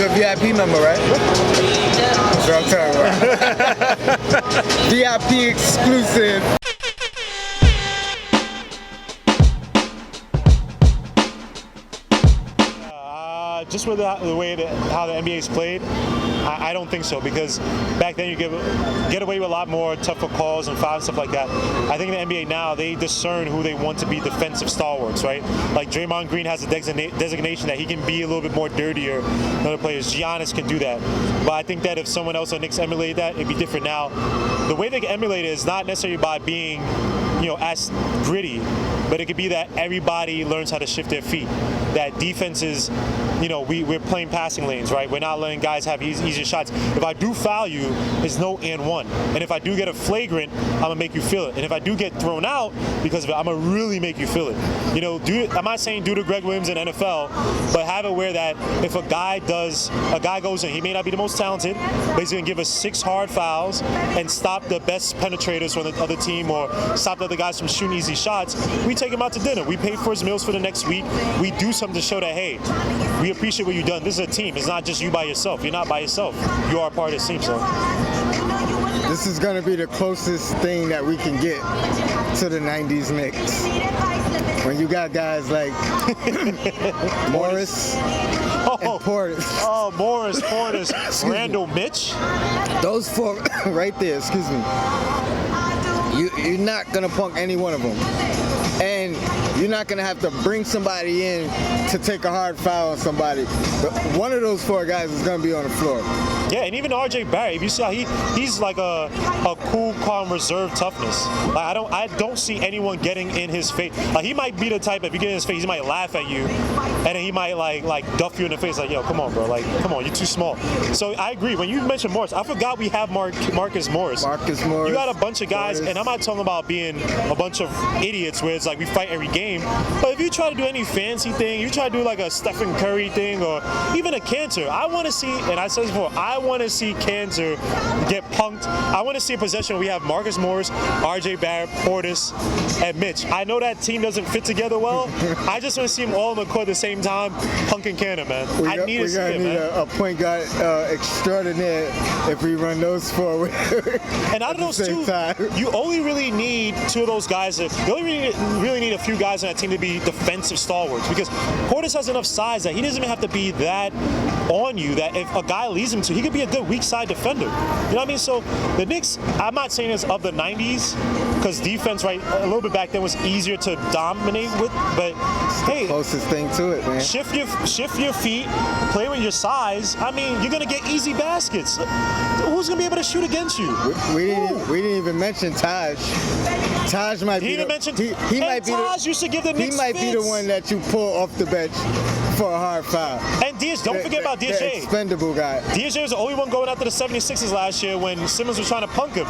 a VIP member, right? That's what I'm talking about. VIP exclusive. Just with the way that how the NBA's played, I don't think so, because back then you get away with a lot more tougher calls and fouls and stuff like that. I think in the NBA now, they discern who they want to be defensive stalwarts, right? Like Draymond Green has a designation that he can be a little bit more dirtier than other players. Giannis can do that. But I think that if someone else on Knicks emulated that, it'd be different now. The way they can emulate it is not necessarily by being, as gritty, but it could be that everybody learns how to shift their feet. That defenses, we're playing passing lanes, right? We're not letting guys have easier shots. If I do foul you, it's no and one. And if I do get a flagrant, I'm gonna make you feel it. And if I do get thrown out because of it, I'm gonna really make you feel it. I'm not saying do to Greg Williams in NFL, but have it where that if a guy goes in, he may not be the most talented, but he's gonna give us 6 hard fouls and stop the best penetrators from the other team or stop the other guys from shooting easy shots. We take him out to dinner. We pay for his meals for the next week. We do something to show that, hey, we appreciate what you've done. This is a team. It's not just you by yourself. You're not by yourself. You are a part of this team, so. This is going to be the closest thing that we can get to the 90s Knicks. When you got guys like Morris and Portis. Oh, Morris, Portis, Randle, Mitch. Those 4 right there, excuse me. You're not going to punk any one of them. And you're not going to have to bring somebody in to take a hard foul on somebody. But one of those 4 guys is going to be on the floor. Yeah, and even RJ Barrett, if you see how he's like a cool, calm, reserved toughness. Like I don't see anyone getting in his face. Like he might be the type, if you get in his face, he might laugh at you, and then he might like duff you in the face, like, yo, come on, bro, like, come on, you're too small. So I agree. When you mentioned Morris, I forgot we have Marcus Morris. Marcus Morris. You got a bunch of guys, Portis. and I'm not talking about being a bunch of idiots where it's like we fight every game. But if you try to do any fancy thing, you try to do like a Stephen Curry thing or even a Cantor, I want to see, and I said this before, I want to see Cantor get punked. I want to see a possession where we have Marcus Morris, RJ Barrett, Portis, and Mitch. I know that team doesn't fit together well. I just want to see them all on the court at the same time, punking Cantor, man. I need to see it, man. We're going to need a point guard extraordinaire if we run those 4 and out of those 2, you only really need 2 of those guys. You only really need a few guys on that team to be defensive stalwarts, because Portis has enough size that he doesn't even have to be that on you, that if a guy leads him to, he could be a good weak side defender. You know what I mean? So the Knicks, I'm not saying it's of the 90s, because defense, right, a little bit back then was easier to dominate with, but hey, closest thing to it, man. Shift your feet, play with your size. I mean, you're gonna get easy baskets. Who's gonna be able to shoot against you? We didn't even mention Taj. Taj might be. He might be. Taj used to give the Knicks. He might be the one that you pull off the bench for a hard foul. And don't forget about DJ. The expendable guy. DJ was the only one going after the 76ers last year when Simmons was trying to punk him.